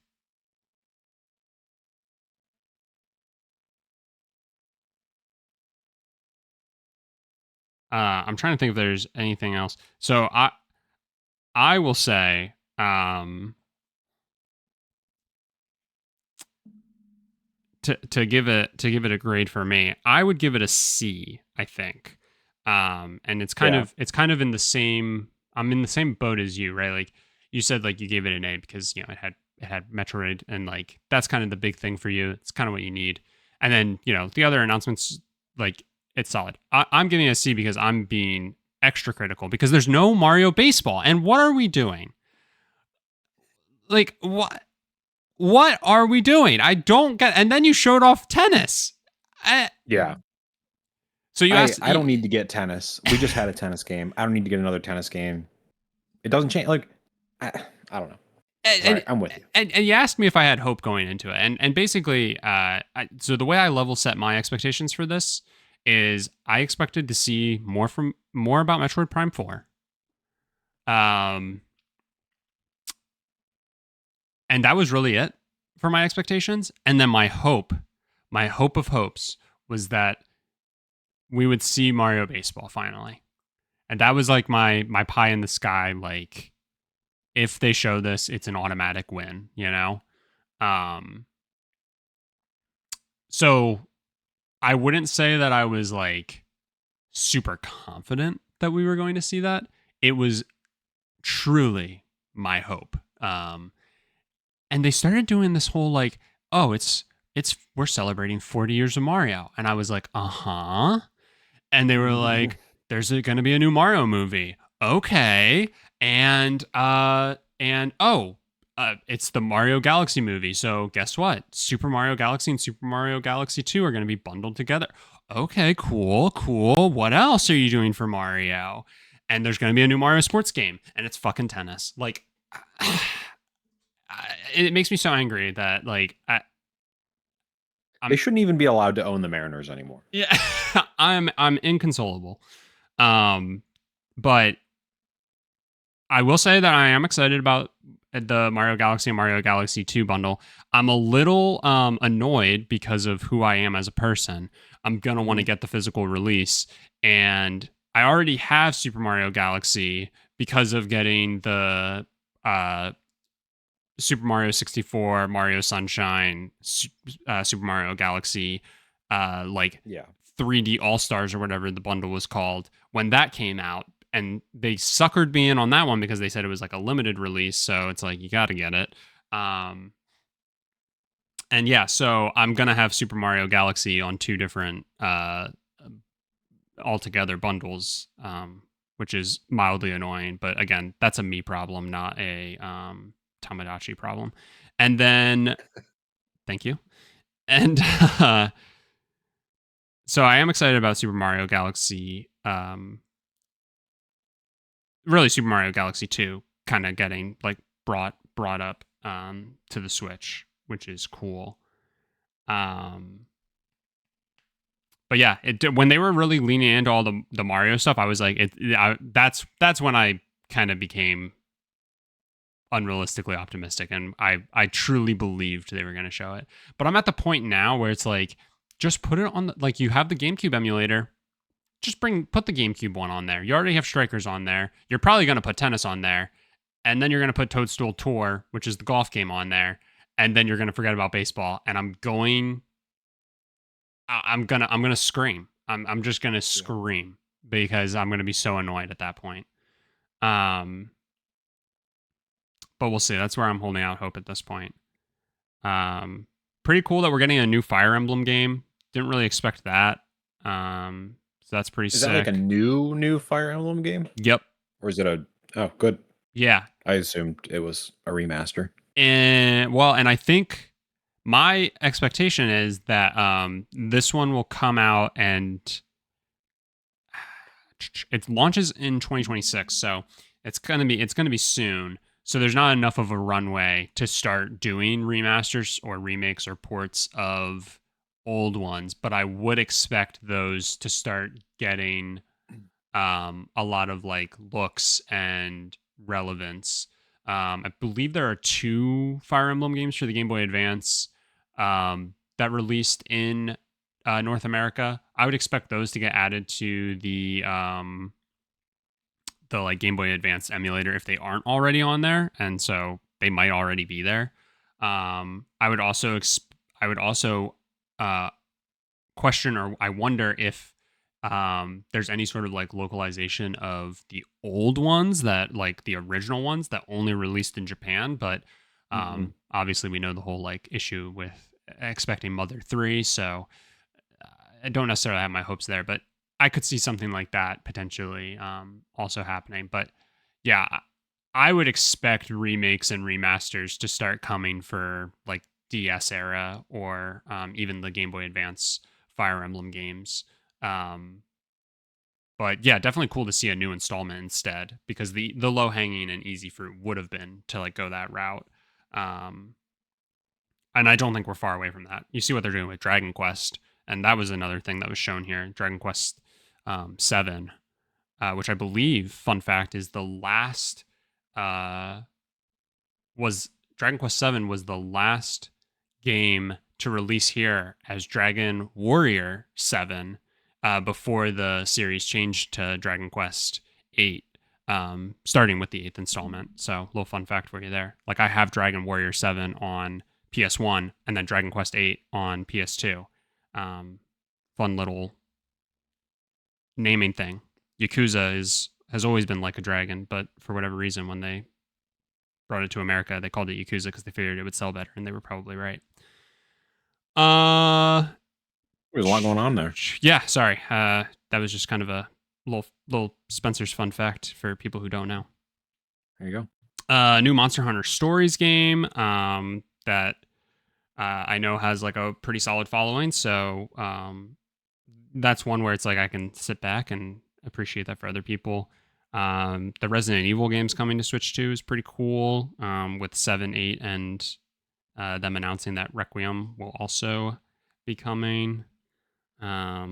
I'm trying to think if there's anything else. So I will say, to give it a grade for me, I would give it a C, I think. And Yeah. it's kind of in the same, I'm in the same boat as you, right? Like you said, like you gave it an A because it had Metroid, and like that's kind of the big thing for you. It's kind of what you need. And then the other announcements, like it's solid. I'm giving it a C because I'm being extra critical because there's no Mario Baseball, and what are we doing? Like what are we doing? I don't get. And then you showed off tennis. I, Yeah. so you asked. I don't need to get tennis. We just had a tennis game. I don't need to get another tennis game. It doesn't change. Like, I don't know. All right, and, I'm with you. and you asked me if I had hope going into it, and basically, so the way I level set my expectations for this is I expected to see more about Metroid Prime 4. And that was really it for my expectations. And then my hope of hopes was that we would see Mario Baseball finally. And that was like my pie in the sky. Like, if they show this, it's an automatic win, you know? Um, so I wouldn't say that I was like super confident that we were going to see that. It was truly my hope. And they started doing this whole like, oh, we're celebrating 40 years of Mario. And I was like, uh-huh. And they were like, there's going to be a new Mario movie. Okay. And oh, it's the Mario Galaxy movie. So guess what? Super Mario Galaxy and Super Mario Galaxy 2 are going to be bundled together. Okay, cool. What else are you doing for Mario? And there's going to be a new Mario sports game, and it's fucking tennis. Like, it makes me so angry that like They shouldn't even be allowed to own the Mariners anymore. yeah, I'm inconsolable. But I will say that I am excited about the Mario Galaxy and Mario Galaxy 2 bundle. I'm a little annoyed because of who I am as a person. I'm going to want to get the physical release, and I already have Super Mario Galaxy because of getting the Super Mario 64, Mario Sunshine, Super Mario Galaxy, like Yeah. 3D All Stars or whatever the bundle was called when that came out. And they suckered me in on that one because they said it was like a limited release. So it's like, you got to get it. And yeah, so I'm going to have Super Mario Galaxy on two different altogether bundles, which is mildly annoying. But again, that's a me problem, not a Tamagotchi problem. And then, thank you. And so I am excited about Super Mario Galaxy. Really, Super Mario Galaxy 2 kind of getting like brought up to the Switch, which is cool. but yeah, when they were really leaning into all the Mario stuff, I was like, that's when I kind of became unrealistically optimistic, and I truly believed they were going to show it. But I'm at the point now where it's like, just put it on like, you have the GameCube emulator, just put the GameCube one on there. You already have Strikers on there. You're probably going to put Tennis on there, and then you're going to put Toadstool Tour, which is the golf game, on there, and then you're going to forget about baseball. And I'm gonna scream. I'm just gonna scream because I'm gonna be so annoyed at that point. Um, but we'll see. That's where I'm holding out hope at this point. Pretty cool that we're getting a new Fire Emblem game. Didn't really expect that. So that's pretty Is sick. that like a new Fire Emblem game? Yep. Or is it a? Oh, good. Yeah. I assumed it was a remaster. And I think my expectation is that this one will come out, and it launches in 2026, so it's gonna be soon. So there's not enough of a runway to start doing remasters or remakes or ports of old ones, but I would expect those to start getting a lot of like looks and relevance. I believe there are 2 Fire Emblem games for the Game Boy Advance that released in North America. I would expect those to get added to the like Game Boy Advance emulator if they aren't already on there, and so they might already be there. I would also question, or I wonder if there's any sort of like localization of the old ones, that like the original ones that only released in Japan, but obviously we know the whole like issue with expecting Mother 3, so I don't necessarily have my hopes there, but I could see something like that potentially also happening. But yeah, I would expect remakes and remasters to start coming for like DS era, or even the Game Boy Advance Fire Emblem games. But yeah, definitely cool to see a new installment instead, because the low hanging and easy fruit would have been to like go that route. And I don't think we're far away from that. You see what they're doing with Dragon Quest, and that was another thing that was shown here. Dragon Quest 7, which I believe, fun fact, is the last was Dragon Quest 7 was the last game to release here as Dragon Warrior 7 before the series changed to Dragon Quest 8, starting with the 8th installment. So, a little fun fact for you there. Like, I have Dragon Warrior 7 on PS1 and then Dragon Quest 8 on PS2. Fun little naming thing. Yakuza has always been like a dragon, but for whatever reason, when they brought it to America, they called it Yakuza because they figured it would sell better, and they were probably right. There's a lot going on there. Yeah, sorry. That was just kind of a little Spencer's fun fact for people who don't know. There you go. New Monster Hunter Stories game that I know has like a pretty solid following, so that's one where it's like I can sit back and appreciate that for other people. The Resident Evil games coming to Switch 2 is pretty cool, with 7, 8, and them announcing that Requiem will also be coming. Yeah,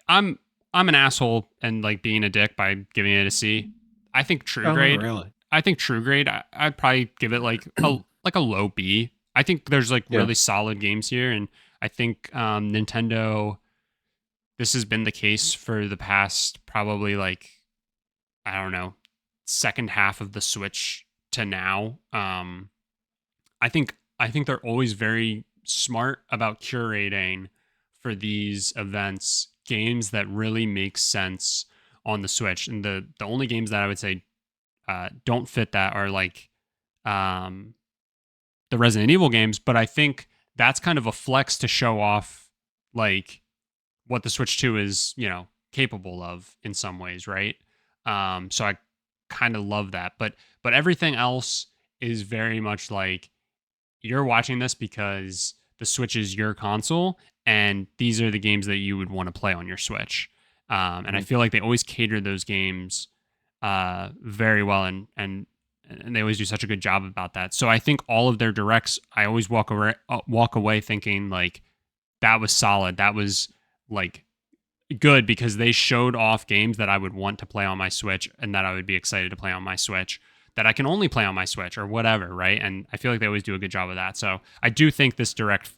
I'm an asshole and like being a dick by giving it a C. I think True Grade. Really? I think True Grade. I'd probably give it like a low B. I think there's like really solid games here, and I think Nintendo. This has been the case for the past probably like, I don't know, second half of the Switch to now. I think they're always very smart about curating for these events games that really make sense on the Switch. And the only games that I would say don't fit that are like the Resident Evil games, but I think that's kind of a flex to show off like what the Switch 2 is, capable of in some ways, right? So I kind of love that. But everything else is very much like, you're watching this because the Switch is your console, and these are the games that you would want to play on your Switch. And I feel like they always cater those games very well, and and they always do such a good job about that. So I think all of their directs, I always walk away thinking like that was solid. That was like good because they showed off games that I would want to play on my Switch and that I would be excited to play on my Switch that I can only play on my Switch or whatever, right? And I feel like they always do a good job of that. So I do think this direct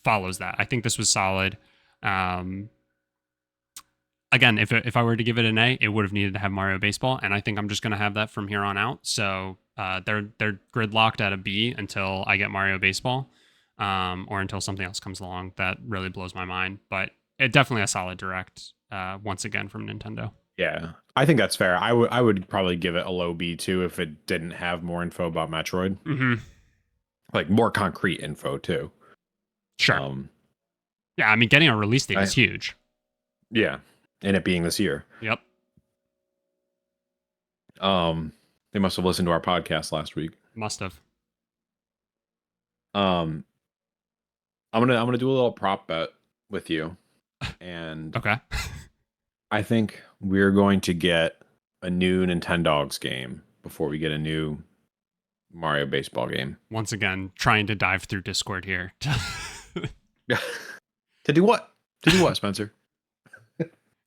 follows that. I think this was solid. Again, if I were to give it an A, it would have needed to have Mario Baseball, and I think I'm just going to have that from here on out. So they're gridlocked at a B until I get Mario Baseball, or until something else comes along that really blows my mind. But it definitely a solid direct once again from Nintendo. Yeah, I think that's fair. I would probably give it a low B too if it didn't have more info about Metroid, like more concrete info too. Sure. Yeah, I mean, getting a release date is huge. Yeah, and it being this year. Yep. They must have listened to our podcast last week. Must have. I'm gonna do a little prop bet with you, and Okay. I think we're going to get a new Nintendogs game before we get a new Mario Baseball game. Once again, trying to dive through Discord here. To do what? To do what, Spencer?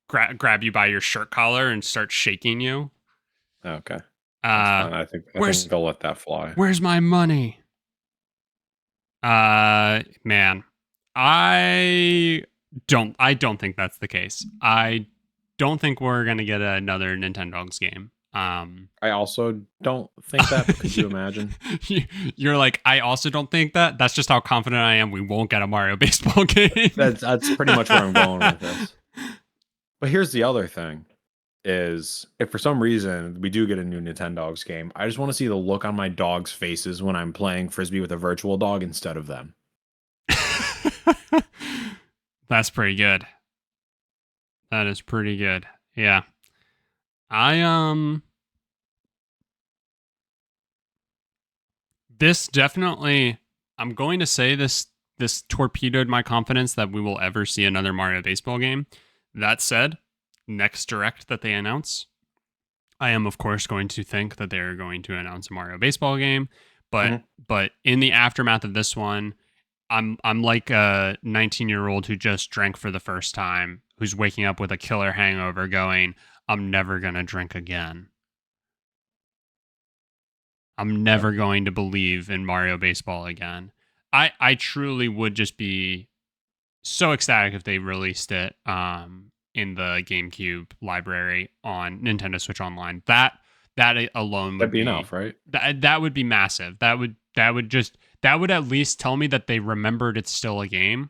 Grab you by your shirt collar and start shaking you. Okay. That's fine. I think they'll let that fly. Where's my money? Man, I don't think that's the case. I don't think we're gonna get another Nintendogs game. I also don't think that, but could you imagine? You're like, I also don't think that. That's just how confident I am we won't get a Mario Baseball game. That's pretty much where I'm going with this. But here's the other thing is if for some reason we do get a new Nintendogs game, I just want to see the look on my dog's faces when I'm playing Frisbee with a virtual dog instead of them. That's pretty good. That is pretty good. Yeah. This definitely, I'm going to say this torpedoed my confidence that we will ever see another Mario Baseball game. That said, next direct that they announce, I am of course going to think that they're going to announce a Mario Baseball game, but in the aftermath of this one, I'm like a 19-year-old who just drank for the first time, who's waking up with a killer hangover going, I'm never going to drink again. I'm never going to believe in Mario Baseball again. I truly would just be so ecstatic if they released it in the GameCube library on Nintendo Switch Online. That alone would be enough, right? That would be massive. That would at least tell me that they remembered it's still a game.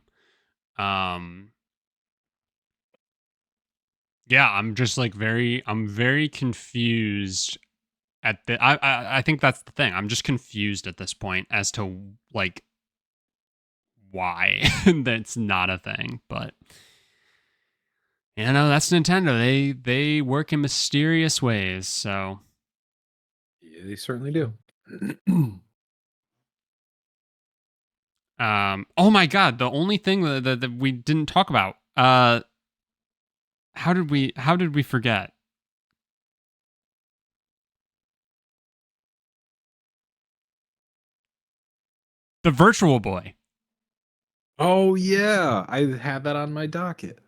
Yeah, I'm just like I'm very confused at the I think that's the thing. I'm just confused at this point as to like why that's not a thing, but you know, that's Nintendo. They work in mysterious ways, so yeah, they certainly do. Oh my god, the only thing that we didn't talk about. How did we forget? The Virtual Boy. Oh yeah, I had that on my docket.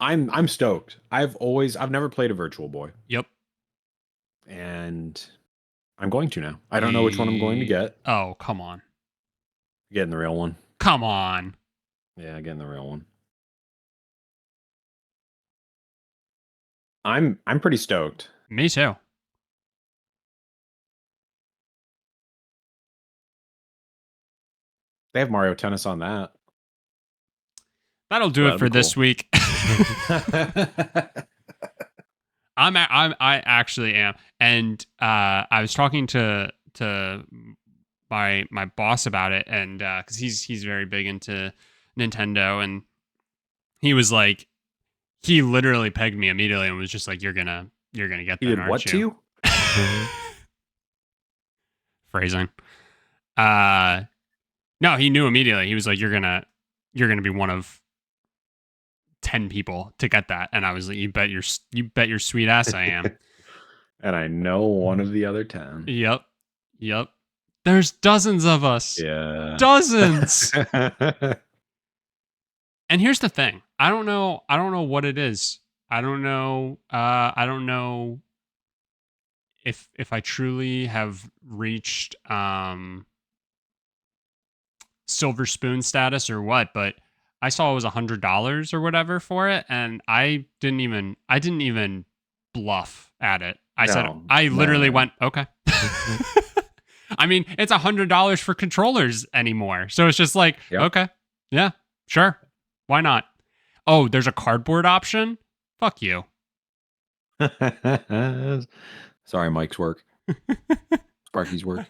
I'm stoked. I've never played a Virtual Boy. Yep. And I'm going to now. I don't know which one I'm going to get. Oh, come on. Getting the real one. Come on. Yeah, getting the real one. I'm pretty stoked. Me too. They have Mario Tennis on that. That'll do it for this week. I actually am, and I was talking to my boss about it, and because he's very big into Nintendo, and he was like, he literally pegged me immediately and was just like, you're gonna get that. He did what to you? Phrasing. No, he knew immediately. He was like, you're gonna be one of 10 people to get that, and I was like, you bet your sweet ass I am. And I know one of the other 10. Yep. There's dozens of us. Yeah. Dozens. And here's the thing. I don't know what it is. I don't know if I truly have reached silver spoon status or what, but I saw it was $100 or whatever for it, and I didn't even bluff at it. I literally went, okay. I mean, it's $100 for controllers anymore. So it's just like, Yep. okay, yeah, sure. Why not? Oh, there's a cardboard option? Fuck you. Sorry, Mike's work. Sparky's work.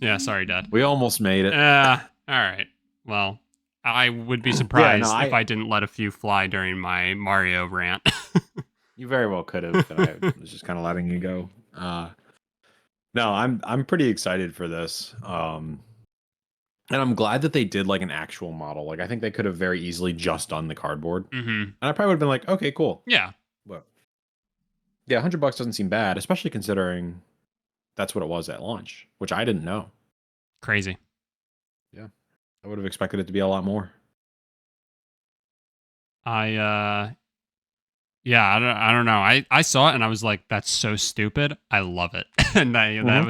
Yeah, sorry, Dad. We almost made it. All right. Well, I would be surprised if I didn't let a few fly during my Mario rant. You very well could have. I was just kind of letting you go. No, I'm pretty excited for this. And I'm glad that they did like an actual model. Like I think they could have very easily just done the cardboard. Mm-hmm. And I probably would have been like, okay, cool. Yeah. But yeah, $100 doesn't seem bad, especially considering that's what it was at launch, which I didn't know. Crazy. Yeah. I would have expected it to be a lot more. Yeah, I don't know. I saw it and I was like, that's so stupid. I love it. And that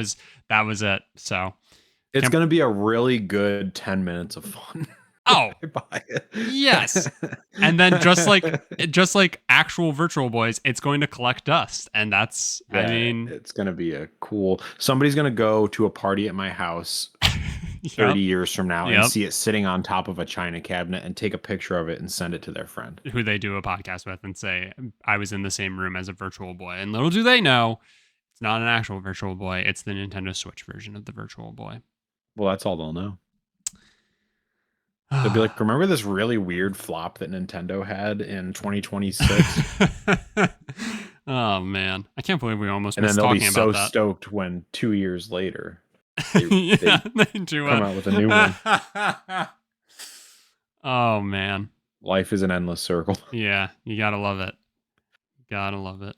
was it. So it's going to be a really good 10 minutes of fun. Oh, buy it. Yes. And then just like actual Virtual Boys, it's going to collect dust. And that's, yeah, I mean, it's going to be a cool, somebody's going to go to a party at my house 30 years from now and see it sitting on top of a china cabinet and take a picture of it and send it to their friend who they do a podcast with and say, I was in the same room as a Virtual Boy. And little do they know, it's not an actual Virtual Boy. It's the Nintendo Switch version of the Virtual Boy. Well, that's all they'll know. They'll be like, remember this really weird flop that Nintendo had in 2026? Oh, man. I can't believe we almost missed talking about that. And then they'll be so stoked when 2 years later they come out with a new one. Oh, man. Life is an endless circle. Yeah, you gotta love it. Gotta love it.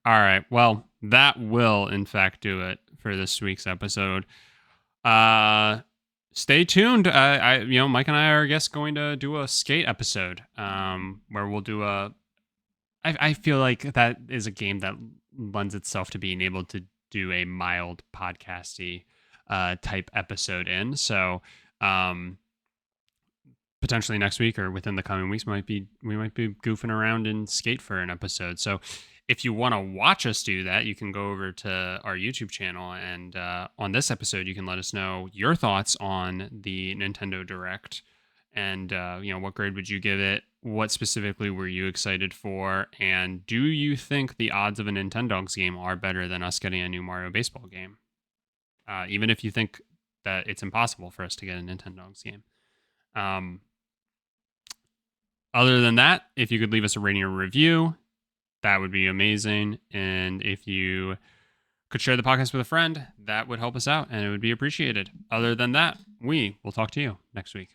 All right. Well, that will, in fact, do it for this week's episode. Stay tuned. Mike and I are, I guess, going to do a skate episode, where we'll do I feel like that is a game that lends itself to being able to do a mild podcasty, type episode in. So, potentially next week or within the coming weeks, we might be goofing around in skate for an episode. So, if you want to watch us do that, you can go over to our YouTube channel, and on this episode, you can let us know your thoughts on the Nintendo Direct, and what grade would you give it? What specifically were you excited for? And do you think the odds of a Nintendogs game are better than us getting a new Mario baseball game? Even if you think that it's impossible for us to get a Nintendogs game. Other than that, if you could leave us a rating or review, that would be amazing. And if you could share the podcast with a friend, that would help us out and it would be appreciated. Other than that, we will talk to you next week.